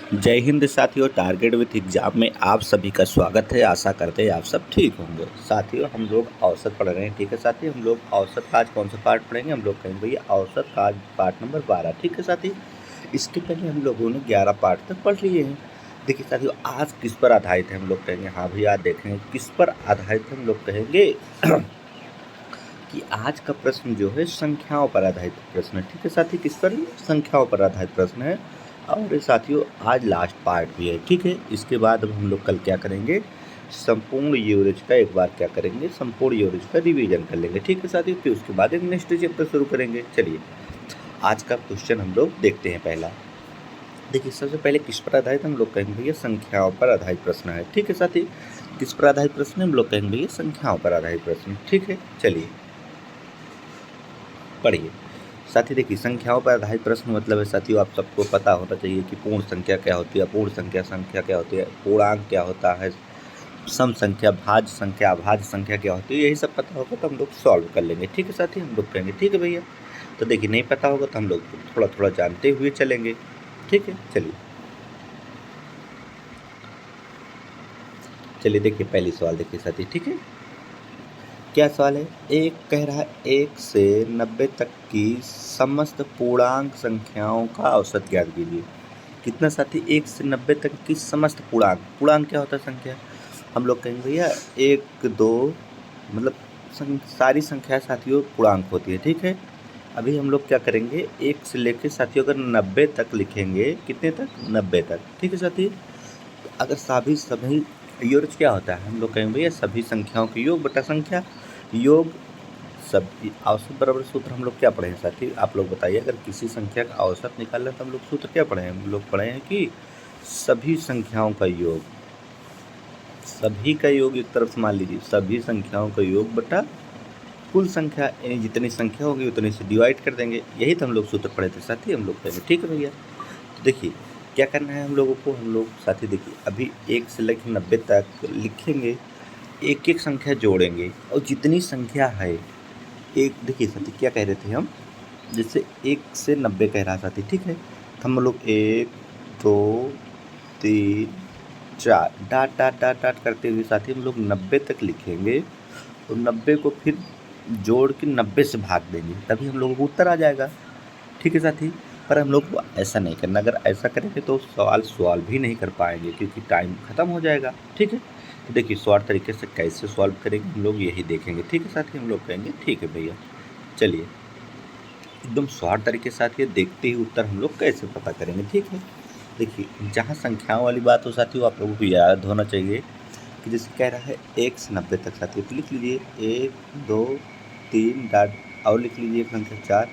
जय हिंद साथियों, target with exam में आप सभी का स्वागत है। आशा करते हैं आप सब ठीक होंगे। साथियों, हम लोग औसत पढ़ रहे हैं। ठीक है साथी, हम लोग औसत का आज कौन सा पार्ट पढ़ेंगे? हम लोग कहेंगे भैया औसत का आज पार्ट नंबर 12। ठीक है साथी, इसके पहले हम लोगों ने 11 पार्ट तक पढ़ लिए हैं। देखिए साथियों, आज किस पर आधारित है? हम लोग कहेंगे हाँ भैया, आज देखेंगे किस पर आधारित है। हम लोग कहेंगे कि आज का प्रश्न जो है संख्याओं पर आधारित प्रश्न है। ठीक है साथी, किस पर? संख्याओं पर आधारित प्रश्न है। और साथियों, आज लास्ट पार्ट भी है। ठीक है, इसके बाद अब हम लोग कल क्या करेंगे? संपूर्ण एवरेज का एक बार क्या करेंगे? संपूर्ण एवरेज का रिवीजन कर लेंगे। ठीक है साथियों, फिर उसके बाद एक नेक्स्ट चैप्टर शुरू करेंगे। चलिए, आज का क्वेश्चन हम लोग देखते हैं। पहला देखिए, सबसे पहले किस पर आधारित? हम लोग कहेंगे भैया संख्याओं पर आधारित प्रश्न है। ठीक है साथी, किस पर आधारित प्रश्न है? हम लोग कहेंगे भैया संख्याओं पर आधारित प्रश्न। ठीक है, चलिए पढ़िए साथी। देखिए, संख्याओं पर आधारित प्रश्न मतलब है साथियों, आप सबको पता होना चाहिए कि पूर्ण संख्या क्या होती है, अपूर्ण संख्या संख्या क्या होती है, पूर्णांक क्या होता है, सम संख्या, भाज्य संख्या, अभाज्य संख्या क्या होती है। यही सब पता होगा तो हम लोग सॉल्व कर लेंगे। ठीक है साथी, हम लोग कहेंगे ठीक है भैया। तो देखिए, नहीं पता होगा तो हम लोग थोड़ा थोड़ा जानते हुए चलेंगे। ठीक है, चलिए चलिए देखिए, पहली सवाल देखिए साथी। ठीक है, क्या सवाल है? एक कह रहा है 1 से 90 तक की समस्त पूर्णांक संख्याओं का औसत ज्ञात कीजिए। कितना साथी? 1 से 90 तक की समस्त पूर्णांक। पूर्णांक क्या होता है? संख्या। हम लोग कहेंगे भैया 1 2 मतलब सारी संख्या साथियों पूर्णांक होती है। ठीक है, अभी हम लोग क्या करेंगे? 1 से लेकर साथियों अगर 90 तक लिखेंगे, कितने तक? 90 तक। ठीक है साथी, अगर सभी सभी योग क्या होता है? हम लोग कहेंगे भैया सभी संख्याओं के योग बटा संख्या। योग सब औसत बराबर सूत्र हम लोग क्या पढ़े हैं साथी? आप लोग बताइए, अगर किसी संख्या का औसत निकालना तो हम लोग सूत्र क्या पढ़े हैं? हम लोग पढ़े हैं कि सभी संख्याओं का योग, सभी का योग एक तरफ से मान लीजिए, सभी संख्याओं का योग बटा कुल संख्या, यानी जितनी संख्या होगी उतनी से डिवाइड कर देंगे। यही तो हम लोग सूत्र पढ़े थे साथी। हम लोग कहेंगे ठीक है भैया। तो देखिए क्या करना है हम लोगों को। हम लोग साथी देखिए, अभी 1 से लेकर 90 तक लिखेंगे, एक एक संख्या जोड़ेंगे और जितनी संख्या है एक, देखिए साथी क्या कह रहे थे हम, जैसे 1 से 90 कह रहा साथी। ठीक है, तो हम लोग 1 2 3 4 डाट डाट डाट डाट करते हुए साथी हम लोग 90 तक लिखेंगे और 90 को फिर जोड़ के 90 से भाग देंगे, तभी हम लोगों को उत्तर आ जाएगा। ठीक है साथी, पर हम लोग को ऐसा नहीं करना। अगर ऐसा करेंगे तो सवाल सॉल्व भी नहीं कर पाएंगे क्योंकि टाइम ख़त्म हो जाएगा। ठीक है, तो देखिए शॉर्ट तरीके से कैसे सॉल्व करेंगे हम लोग यही देखेंगे। ठीक है साथी, हम लोग कहेंगे ठीक है भैया। चलिए, एकदम शॉर्ट तरीके के साथ ये देखते ही उत्तर हम लोग कैसे पता करेंगे। ठीक है, देखिए जहाँ संख्याओं वाली बात हो साथी वो आप लोगों को याद होना चाहिए कि जैसे कह रहा है 1 से 90 तक साथी, तो लिख लीजिए 1 2 3 डाट, और लिख लीजिए संख्या 4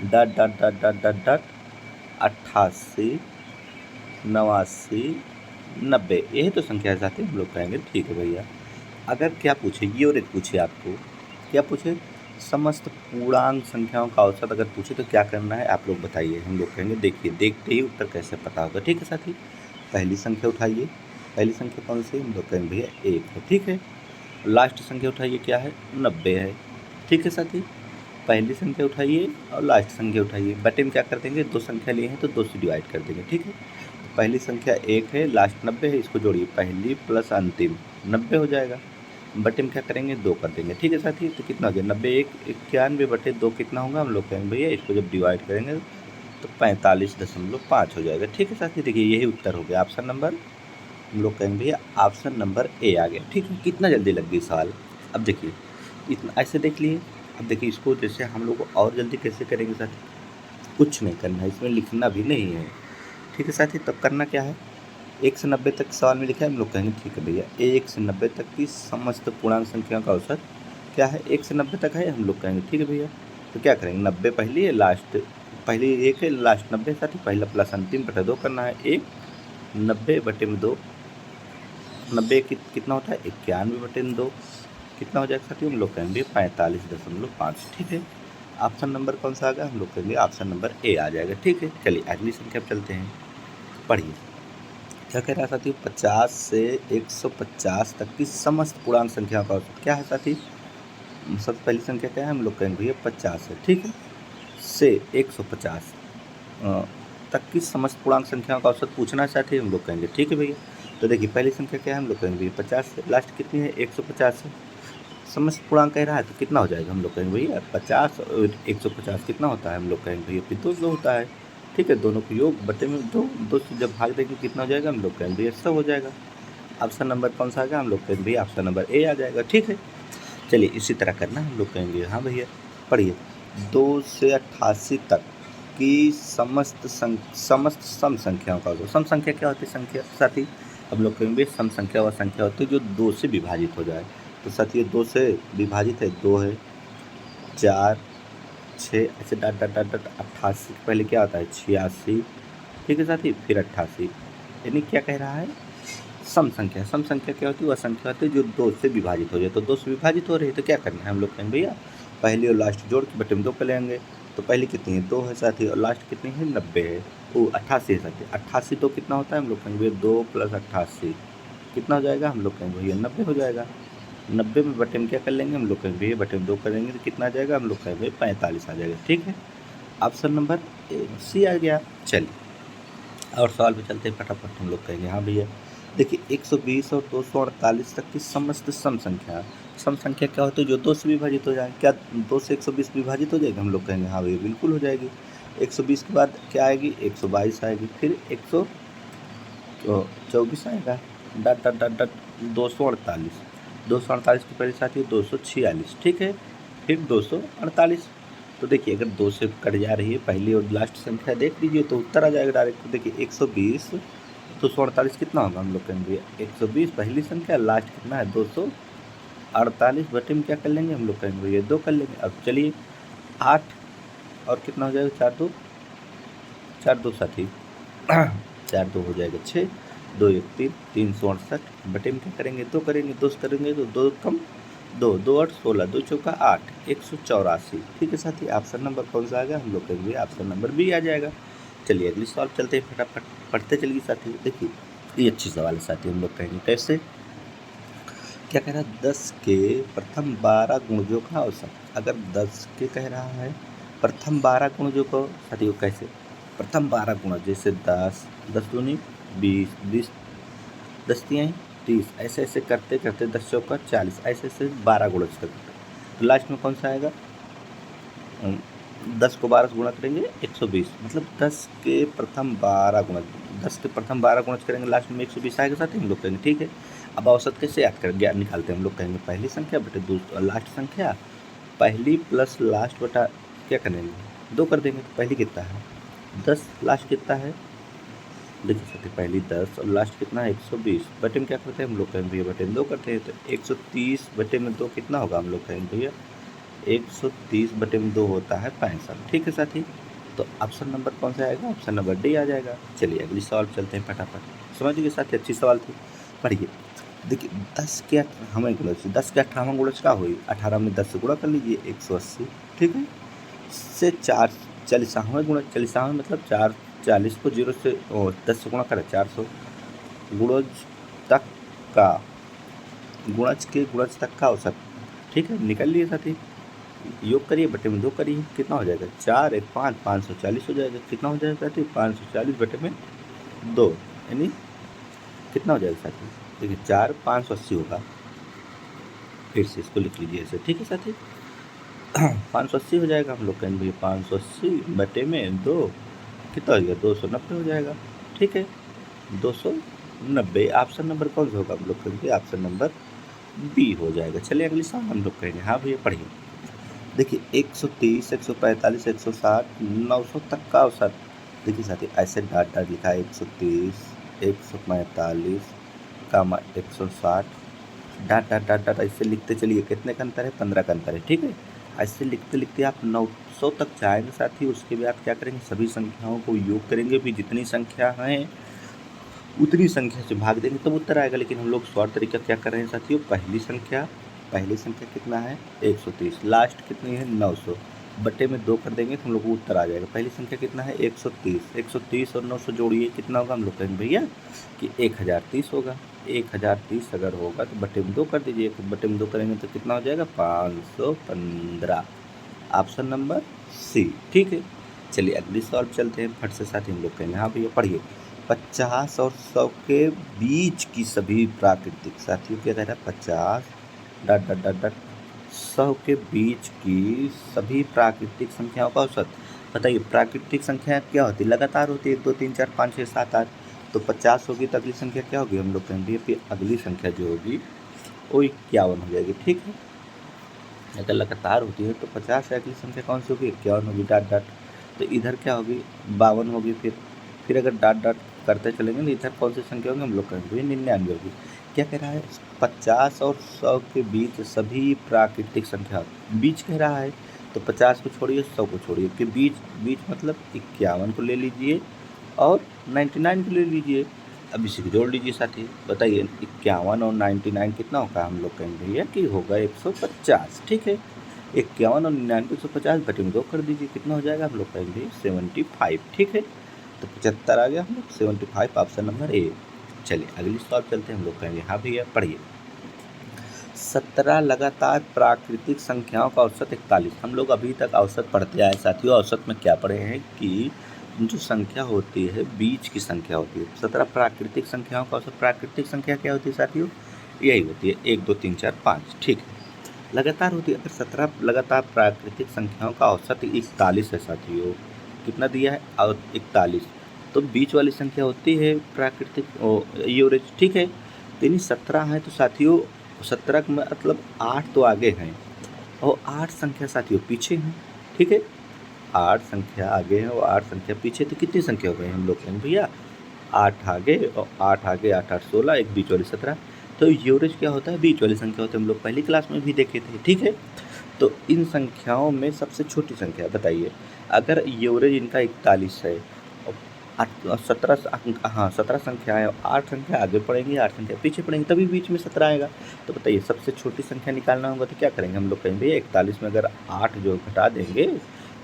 dot dot dot dot dot dot 88 89 90। यही तो संख्या है साथी। हम लोग कहेंगे ठीक है भैया। अगर क्या पूछे, ये और एक पूछे आपको, क्या पूछे? समस्त पूर्णांक संख्याओं का औसत अगर पूछे तो क्या करना है आप लोग बताइए। हम लोग कहेंगे देखिए, देखते ही उत्तर कैसे पता होगा। ठीक है साथी, पहली संख्या उठाइए। पहली संख्या कौन सी? हम लोग कहेंगे भैया 1 है। ठीक है, लास्ट संख्या उठाइए, क्या है? 90 है। ठीक है साथी, पहली संख्या उठाइए और लास्ट संख्या उठाइए, बटे में क्या कर देंगे? 2 संख्या लिए हैं तो 2 से डिवाइड कर देंगे। ठीक है, पहली संख्या 1 है, लास्ट 90 है, इसको जोड़िए, पहली प्लस अंतिम 90 हो जाएगा। बटे में क्या करेंगे? 2 कर देंगे। ठीक है साथी, तो कितना हो जाए? 90 1 91 बटे 2 कितना होगा? हम लोग कहेंगे भैया इसको जब डिवाइड करेंगे तो 45.5 हो जाएगा। ठीक है साथी, देखिए यही उत्तर हो गया ऑप्शन नंबर। हम लोग कहेंगे भैया ऑप्शन नंबर ए आ गया। ठीक है, कितना जल्दी लग गई सवाल। अब देखिए इतना ऐसे देख लिए। अब देखिए इसको जैसे हम लोग और जल्दी कैसे करेंगे साथी? कुछ नहीं करना है, इसमें लिखना भी नहीं है। ठीक है साथी, तब करना क्या है? 1 से 90 तक सवाल में लिखा है, हम लोग कहेंगे ठीक है भैया 1 से 90 तक की समस्त पूर्णांक संख्याओं का औसत क्या है? 1 से 90 तक है। हम लोग कहेंगे ठीक है भैया। तो क्या करेंगे? 90 पहली है, लास्ट पहली 1 है, लास्ट 90 साथी, पहला प्लस अंतिम बटा 2 करना है। 1 90 बटे में 2, 90 कितना होता है? 91 बटे में 2 कितना हो जाएगा साथी? हम लोग कहेंगे 45.5। ठीक है, ऑप्शन नंबर कौन सा आ गया? हम लोग कहेंगे ऑप्शन नंबर ए आ जाएगा। ठीक है, चलिए अगली संख्या पर चलते हैं। पढ़िए क्या कह रहा है साथी? 50 से 150 तक की समस्त पूर्णांक संख्याओं का औसत क्या है साथी? सबसे पहली संख्या क्या है? हम लोग कहेंगे भैया 50 है। ठीक है, से 150 तक की समस्त पूर्णांक संख्याओं का औसत पूछना चाहते हैं हम लोग कहेंगे ठीक है भैया। तो देखिए पहली संख्या क्या है हम लोग कहेंगे भैया 50 है, लास्ट कितनी है 150 है। समस्त पूर्णांक कह रहा है तो कितना हो जाएगा हम लोग कहेंगे भैया 50 और 150 कितना होता है हम लोग कहेंगे भैया फिर 200 होता है। ठीक है, दोनों को योग बटे में दो से जब भाग देंगे कितना हो जाएगा हम लोग कहेंगे भैया 100 हो जाएगा। ऑप्शन नंबर कौन सा आ गया हम लोग कहेंगे भैया ऑप्शन नंबर ए आ जाएगा। ठीक है, चलिए इसी तरह करना हम लोग कहेंगे। हाँ भैया पढ़िए 2 से 88 तक की समस्त सम संख्याओं का सम संख्या क्या होती है संख्या साथी हम लोग कहेंगे सम संख्या वह संख्या होती है जो 2 से विभाजित हो जाए। तो साथी 2 से विभाजित है 2 है 4 6 ऐसे डॉट डॉट डॉट डॉट 88 पहले क्या होता है 86। ठीक है साथी फिर 88 यानी क्या कह रहा है सम संख्या क्या होती है वह संख्या होती है जो 2 से विभाजित हो जाए। तो 2 से विभाजित हो रही है तो क्या करना है हम लोग कहेंगे भैया पहली और लास्ट जोड़ के बटे में 2 कर लेंगे। तो पहली कितनी है 2 है साथी और लास्ट कितनी है 90 है वो 88 है साथी। 88 तो कितना होता है हम लोग कहेंगे भैया 2 + 88 कितना हो जाएगा हम लोग कहेंगे भैया 90 हो जाएगा। 90 में बटे में क्या कर लेंगे हम लोग कहेंगे भैया बटे में 2 करेंगे तो कितना आ जाएगा हम लोग कहेंगे 45 आ जाएगा। ठीक है, ऑप्शन नंबर सी आ गया। चलिए और सवाल पे चलते हैं फटाफट हम लोग कहेंगे। हाँ भैया देखिए 120 और 248 तक की समस्त सम संख्या क्या होती है जो 2 से विभाजित हो जाए। क्या 2 से 120 विभाजित हो जाएगी हम लोग कहेंगे हाँ भैया बिल्कुल हो जाएगी। 120 के बाद क्या आएगी 122 आएगी फिर 124 आएगा डट डट डट डट 248 के पहले साथ ही 246। ठीक है फिर 248। तो देखिए अगर 2 से कट जा रही है पहली और लास्ट संख्या देख लीजिए तो उत्तर आ जाएगा डायरेक्ट। तो देखिए 120 248 कितना होगा हम लोग कहेंगे 120 पहली संख्या लास्ट कितना है 248 बटे में क्या कर लेंगे हम लोग कहेंगे ये 2 कर लेंगे। अब चलिए 8 और कितना हो जाएगा 4 2 साथी 4 2 हो जाएगा 6 2 1 3 368 बटे में क्या करेंगे 2 करेंगे 2 करेंगे तो 2 कम 2 2 8 16 2 चौका 8 184। ठीक है साथी ऑप्शन नंबर कौन सा आ गया हम लोग कहेंगे ऑप्शन नंबर बी आ जाएगा। चलिए अगली सवाल चलते हैं फटाफट पढ़ते चलिए साथी। देखिए ये अच्छी सवाल है साथी हम लोग कहेंगे कैसे क्या कह रहा है 10 के प्रथम 12 गुणजों का औसत। अगर 10 के कह रहा है प्रथम 12 गुणजों को साथी को कैसे प्रथम 12 गुण जैसे 10 10 दूनी 20 20 10 तिहाई 30 ऐसे ऐसे करते करते 10 चौका 40 ऐसे ऐसे 12 गुणज करते तो लास्ट में कौन सा आएगा 10 को 12 से गुणा करेंगे 120 मतलब 10 के प्रथम 12 गुणज 10 के प्रथम 12 गुणज करेंगे लास्ट में 120 आएगा साथ ही हम लोग कहेंगे। ठीक है, अब औसत कैसे याद करेंगे निकालते हैं हम लोग कहेंगे पहली संख्या बटे लास्ट संख्या पहली प्लस लास्ट बटा क्या करेंगे 2 कर देंगे। तो पहली कितना है 10 लास्ट कितना है देखिए साथी पहली 10 और लास्ट कितना है 120 बटे में क्या करते हैं हम लोग कहेंगे भैया बटे में 2 करते हैं। तो 130 बटे में 2 कितना होगा हम लोग कहेंगे भैया 130 बटे में 2 होता है 65। ठीक है साथी, तो ऑप्शन नंबर कौन सा आएगा ऑप्शन नंबर डी आ जाएगा। चलिए अगली सवाल चलते हैं फटाफट समझ गए साथी अच्छी सवाल थी। पढ़िए देखिए 10 के 18वें गुणज 10 के 18वां गुणज क्या हुई 18 में 10 से गुणा कर लीजिए 180। ठीक है से 4 40वां गुणज 40वां मतलब 4 40 को 0 से 10 से गुणा करें 400 गुणज तक का गुणज के गुणज तक का औसत। ठीक है निकल लिए साथी योग करिए बटे में 2 करिए कितना हो जाएगा 4 1 5 540 हो जाएगा। कितना हो जाएगा साथी 540 बटे में 2 यानी कितना हो जाएगा साथी देखिए 4 580 होगा। फिर से इसको लिख लीजिए ऐसे। ठीक है साथी 580 हो जाएगा हम लोग कहेंगे भैया 580 बटे में 2 कितना हो जाएगा 290 हो जाएगा। ठीक है 290 ऑप्शन नंबर कौन सा होगा हम लोग कहेंगे ऑप्शन नंबर बी हो जाएगा। चलिए अगली सवाल हम लोग कहेंगे। हाँ भैया पढ़िए देखिए 130 145 160 900 तक का औसत। देखिए साथी ऐसे डाट डाट लिखा है 130 145 कामा 160 डाट डाट डाट डाट ऐसे लिखते चलिए कितने का अंतर है 15 का अंतर है। ठीक है ऐसे लिखते लिखते आप 900 तक जाएंगे साथी। उसके बाद आप क्या करेंगे सभी संख्याओं को योग करेंगे भी जितनी संख्या है उतनी संख्या से भाग देंगे तब उत्तर आएगा। लेकिन हम लोग शॉर्ट तरीका क्या कर रहे हैं साथियों पहली संख्या कितना है 130 लास्ट कितनी है 900 बटे में 2 कर देंगे तो हम लोग को उत्तर आ जाएगा। पहली संख्या कितना है 130 और 900 जोड़िए कितना होगा हम लोग कहेंगे भैया कि 1030 होगा। 1030 अगर होगा तो बटे में 2 कर दीजिए तो बटे में 2 करेंगे तो कितना हो जाएगा 515 ऑप्शन नंबर सी। ठीक है चलिए अगली सवाल चलते हैं, फट से साथ ही हम लोग कहेंगे। हाँ भैया पढ़िए। 50 और 100 के बीच की सभी प्राकृतिक, साथियों क्या कह रहा है, 50 डट डट डट डट 100 के बीच की सभी प्राकृतिक संख्याओं का औसत। बताइए प्राकृतिक संख्या क्या होती है, लगातार होती है, 1 2 3 4 5 6 7 8। तो 50 होगी तो अगली संख्या क्या होगी, हम लोग कहेंगे फिर अगली संख्या जो होगी वो 51 हो जाएगी। ठीक है, अगर लगातार होती है तो 50 से अगली संख्या कौन सी होगी, 51 होगी, डॉट डॉट। तो इधर क्या होगी, 52 होगी। फिर अगर डॉट डॉट करते चलेंगे तो इधर कौन सी संख्या होगी, हम लोग कहेंगे 99 होगी। क्या कह रहा है, 50 और 100 के बीच सभी प्राकृतिक संख्या, बीच कह रहा है तो 50 को छोड़िए, 100 को छोड़िए, कि बीच बीच मतलब 51 को ले लीजिए और 99 को ले लीजिए। अब इसी को जोड़ लीजिए साथी, बताइए 51 और 99 कितना होगा, हम लोग कहेंगे भैया कि होगा 150। ठीक है, 51 और 99 को 150 बटे में 2 कर दीजिए, कितना हो जाएगा, हम लोग कहेंगे 75। ठीक है, तो 75 आ गया, हम लोग 75 ऑप्शन नंबर ए। चलिए अगली सवाल चलते हैं, हम लोग कहेंगे। हाँ भैया पढ़िए। 17 लगातार प्राकृतिक संख्याओं का औसत 41। हम लोग अभी तक औसत पढ़ते आए साथियों, औसत में क्या पढ़े हैं कि जो संख्या होती है बीच की संख्या होती है। 17 प्राकृतिक संख्याओं का औसत, प्राकृतिक संख्या क्या होती है साथियों, यही होती है 1 2 3 4 5। ठीक है, लगातार होती है। अगर 17 लगातार प्राकृतिक संख्याओं का औसत 41 है साथियों, कितना दिया है, और 41, तो बीच वाली संख्या होती है प्राकृतिक एवरेज। ठीक है, तो यानी 17 है तो साथियों 17 का मतलब 8 तो आगे हैं और 8 संख्या साथियों पीछे हैं। ठीक है, 8 संख्या आगे है और 8 संख्या पीछे, तो कितनी संख्या हो गई, हम लोग कहेंगे भैया 8 आगे और 8 आगे, 8 8 16, एक बीच वाली 17। तो एवरेज क्या होता है, बीच वाली संख्या होती है, हम लोग पहली क्लास में भी देखे थे। ठीक है, तो इन संख्याओं में सबसे छोटी संख्या बताइए, अगर एवरेज इनका 41 है और 17 संख्या है, 8 संख्या आगे पड़ेंगी, 8 संख्या पीछे पड़ेंगी, तभी बीच में 17 आएगा। तो बताइए सबसे छोटी संख्या निकालना होगा तो क्या करेंगे, हम लोग कहेंगे 41 में अगर 8 जो घटा देंगे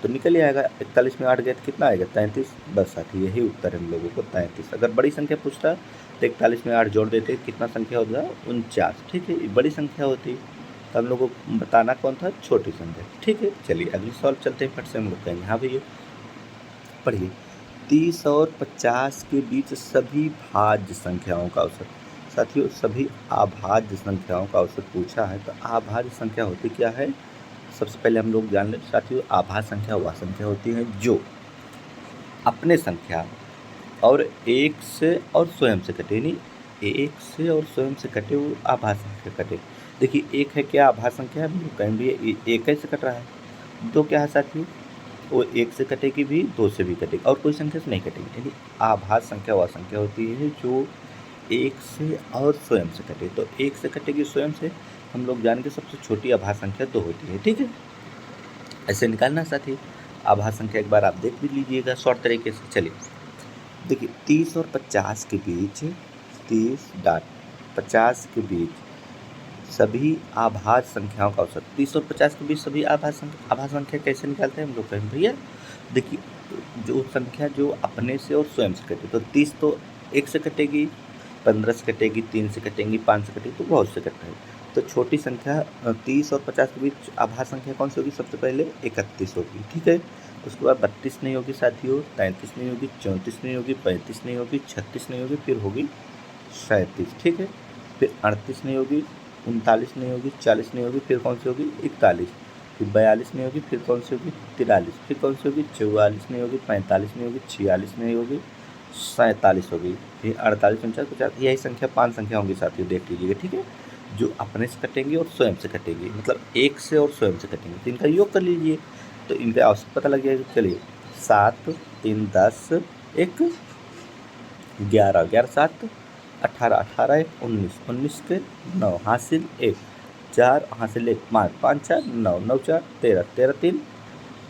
तो निकल ही आएगा। 41 में 8 गए तो कितना आएगा, 33। बस साथी यही उत्तर है हम लोगों को, 33। अगर बड़ी संख्या पूछता तो 41 में 8 जोड़ देते, कितना संख्या होगा, 49। ठीक है, बड़ी संख्या होती तो हम लोग को बताना कौन था, छोटी संख्या। ठीक है, चलिए अगली सवाल चलते हैं, फट से हम लोग कहेंगे। हाँ भैया पढ़िए। 30 और 50 के बीच सभी भाज्य संख्याओं का औसत। साथियों सभी अभाज्य संख्याओं का औसत पूछा है, तो अभाज्य संख्या होती क्या है, सबसे पहले हम लोग जान लें साथियों, अभाज्य संख्या वह संख्या होती है जो अपने संख्या और एक से और स्वयं से कटे, यानी एक से और स्वयं से कटे वो अभाज्य संख्या कटे। देखिए एक है क्या, अभाज्य संख्या है, हम लोग कहेंगे एक से कट रहा है। दो क्या है साथियों, वो एक से कटेगी भी, दो से भी कटेगी, और कोई संख्या से नहीं कटेगी। यानी आभाज्य संख्या वह संख्या होती है जो एक से और स्वयं से कटे। तो एक से कटेगी स्वयं से, हम लोग जानेंगे सबसे छोटी आभाज्य संख्या 2 होती है। ठीक है, ऐसे निकालना साथी। आभाज्य संख्या एक बार आप देख भी लीजिएगा शॉर्ट तरीके से। चलिए देखिए 30 और 50 के बीच, 30 डॉट 50 के बीच सभी आभाज्य संख्याओं का औसत। 30 और 50 के बीच सभी आभाज्य संख्या कैसे निकालते हैं हम लोग कहेंगे भैया, देखिए जो संख्या जो अपने से और स्वयं से कटे, तो 30 तो एक से कटेगी, 15 से कटेगी, 3 से कटेंगी, 5 से कटेगी, तो बहुत से कट है। तो छोटी संख्या 30 और 50 के बीच आभाज्य संख्या कौन सी होगी, सबसे पहले 31 होगी। ठीक है, उसके बाद 32 नहीं होगी साथियों, 33 नहीं होगी, 34 नहीं होगी, 35 नहीं होगी, 36 नहीं होगी, फिर होगी 37। ठीक है, फिर 38 नहीं होगी, 39 नहीं होगी, 40 नहीं होगी, फिर कौन सी होगी, 41, फिर 42 नहीं होगी, फिर कौन सी होगी, 43, फिर कौन सी होगी, 44 नहीं होगी, 45 नहीं होगी, 46 नहीं होगी, 47 होगी, फिर 48, 49, 50। यही संख्या 5 संख्या होंगी साथियों, देख लीजिएगा। ठीक है, जो अपने से कटेंगे और स्वयं से कटेंगे, मतलब एक से और स्वयं से कटेंगे, तो इनका योग कर लीजिए तो इनका औसत पता लग जाएगा। चलिए 7 3 10 1 11 11 7 18 18 1 19 19 के 9 हासिल 1 4 हासिल 1 5 5 4 9 9 4 13 13 3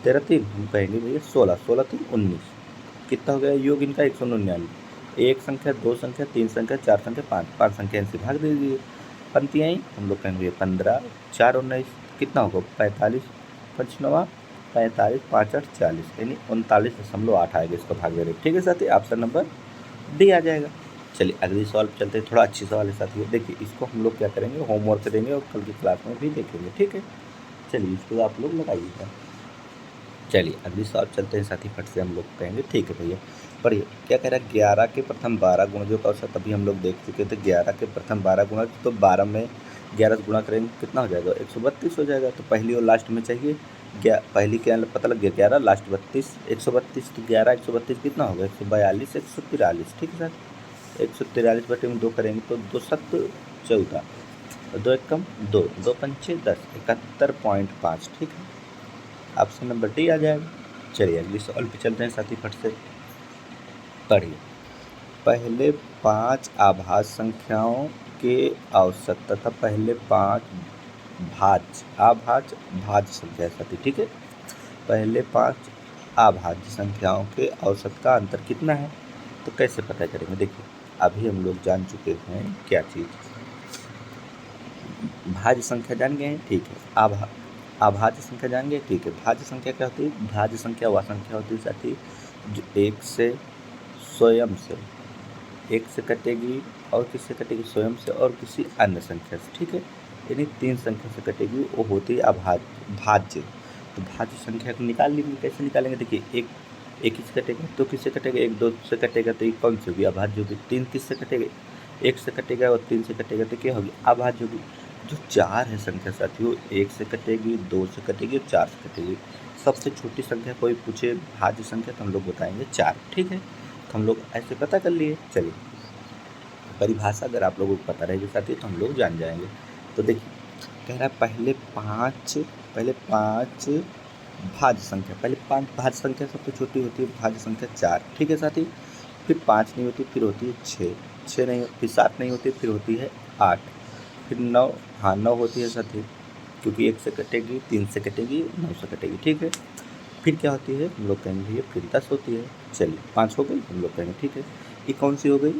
13 3 हम कहेंगे भैया 16 16 3 19। कितना हो गया योग इनका, 199। एक संख्या, दो संख्या, तीन संख्या, चार संख्या, पाँच संख्या इनसे भाग दे दीजिए, पंक्तियाँ ही हम लोग कहेंगे 15 4 19, कितना होगा 45 5 9 45 5 8 40, यानी 39.8 आएगा, इसको भाग दे रहे। ठीक है साथी, ऑप्शन नंबर डी आ जाएगा। चलिए अगली सवाल पे चलते हैं, थोड़ा अच्छी सवाल है साथी। देखिए इसको हम लोग क्या करेंगे, होमवर्क करेंगे और कल की क्लास में भी देखेंगे। ठीक है, चलिए इसको आप लोग लगाइएगा। चलिए अगली सवाल चलते हैं साथी, फट से हम लोग कहेंगे ठीक है भैया। पढ़िए क्या कह रहा है, 11 के प्रथम 12 गुणजों का औसत अभी हम लोग देख चुके थे। 11 के प्रथम 12 गुणा तो 12 में 11 से गुणा करेंगे कितना हो जाएगा, 132 हो जाएगा। तो पहली और लास्ट में चाहिए पहली क्या पता लग गया 11, लास्ट 32, 132। तो 11 132 कितना होगा, 142 143, ठीक है सर। 143 बटे में 2 करेंगे तो 2 7 14, 2 1 कम 2, 2 पंचे 10, 71.5, ठीक है। ऑप्शन नंबर डी आ जाएगा। चलिए अगली सवाल पे चलते हैं साथी, फट से पढ़िए। पहले 5 आभाज्य संख्याओं के औसत तथा पहले 5 भाज्य संख्या साथी, ठीक है। पहले 5 अभाज्य संख्याओं के औसत का अंतर कितना है, तो कैसे पता करेंगे। देखिए अभी हम लोग जान चुके हैं क्या चीज़, भाज्य संख्या जान गए हैं, ठीक है। अभाज्य संख्या जान गए, ठीक है। भाज्य संख्या क्या होती है, भाज्य संख्या वह संख्या होती है साथी जो एक से स्वयं से, एक से कटेगी और किससे कटेगी, स्वयं से और किसी अन्य संख्या से, ठीक है। यानी 3 संख्या से कटेगी, वो होती है भाज्य। तो भाज्य संख्या को निकाल लेंगे, कैसे निकालेंगे, देखिए एक ही से कटेगा तो किससे कटेगा, 1 2 से कटेगा तो ये कौन सी होगी, अभाज्य होगी। 3 किससे कटेगा, 1 से कटेगा और 3 से कटेगा तो क्या होगी, अभाज्य होगी। जो 4 है संख्या साथियों, 1 से कटेगी, 2 से कटेगी और 4 से कटेगी। सबसे छोटी संख्या कोई पूछे भाज्य संख्या तो हम लोग बताएंगे 4, ठीक है। तो हम लोग ऐसे पता कर लिए। चलिए परिभाषा अगर आप लोगों को पता रहेगी साथी तो हम लोग जान जाएंगे। तो देखिए कह रहा है पहले पाँच भाज्य संख्या, पहले 5 भाज्य संख्या सबसे छोटी होती है भाज्य संख्या 4, ठीक है साथी। फिर 5 नहीं होती, फिर होती है 6 नहीं, फिर 7 नहीं होती, फिर होती है 8, फिर 9, हाँ 9 होती है साथी क्योंकि 1 से कटेगी, 3 से कटेगी, 9 से कटेगी, ठीक है। फिर क्या होती है, हम लोग कहेंगे ये फिर 10 होती है। चलिए 5 हो गई, हम लोग कहेंगे ठीक है। ये कौन सी हो गई,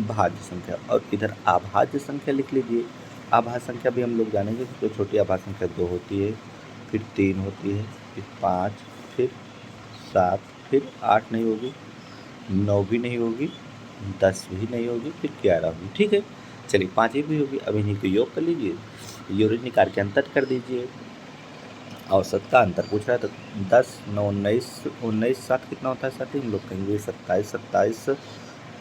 भाज्य संख्या। और इधर अभाज्य संख्या लिख लीजिए। अभाज्य संख्या भी हम लोग जानेंगे कि तो छोटी अभाज्य संख्या 2 होती है, फिर 3 होती है, फिर 5, फिर 7, फिर 8 नहीं होगी, 9 भी नहीं होगी, 10 भी नहीं होगी, फिर 11 होगी, ठीक है। चलिए 5 भी होगी। अब इन्हीं को योग कर लीजिए, योग निकाल के अंतर कर दीजिए। औसत का अंतर पूछ रहा है तो 10 9 19 19 7 कितना होता है साथी, हम लोग कहेंगे 27 27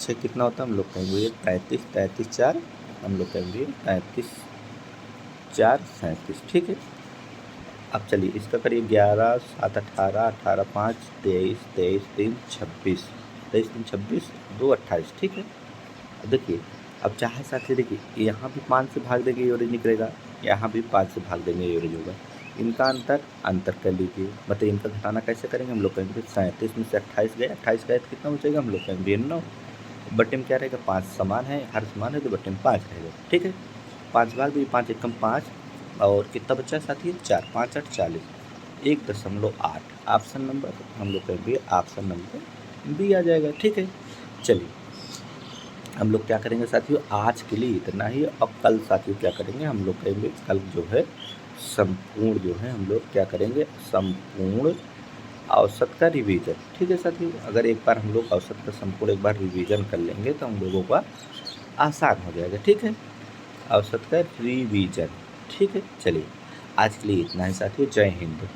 6 कितना होता है, हम लोग कहेंगे 33 33 4, हम लोग कहेंगे 33 4 37, ठीक है। अब चलिए इसका करिए 11 7 18 18 5 23 23 3 26, 23 3 26 2 28, ठीक है। अब देखिए अब चाहे साथी देखिए यहाँ भी 5 से भाग देंगे एवरेज निकलेगा, यहाँ भी 5 से भाग देंगे एवरेज होगा। इनका अंतर कर लीजिए, मतलब इनका घटाना कैसे करेंगे, हम लोग कहेंगे 37 में से 28 गए, 28 गए तो कितना बचेगा, हम लोग कहेंगे 9, बटे में क्या रहेगा 5 समान है, हर समान है तो बटे में 5 रहेगा, ठीक है। 5 भाग दिए, 5 एकम 5 और कितना बचा साथी 4, 5 8 40, 1.8। ऑप्शन नंबर हम लोग कहेंगे ऑप्शन नंबर बी आ जाएगा, ठीक है। चलिए हम लोग क्या करेंगे साथियों, आज के लिए इतना ही। अब कल साथियों क्या करेंगे, हम लोग कहेंगे कल जो है संपूर्ण जो है हम लोग क्या करेंगे, संपूर्ण औसत का रिवीजन, ठीक है साथियों। अगर एक बार हम लोग औसत का संपूर्ण एक बार रिवीजन कर लेंगे तो हम लोगों का आसान हो जाएगा, ठीक है। औसत का रिवीजन, ठीक है। चलिए आज के लिए इतना ही साथियों, जय हिंद।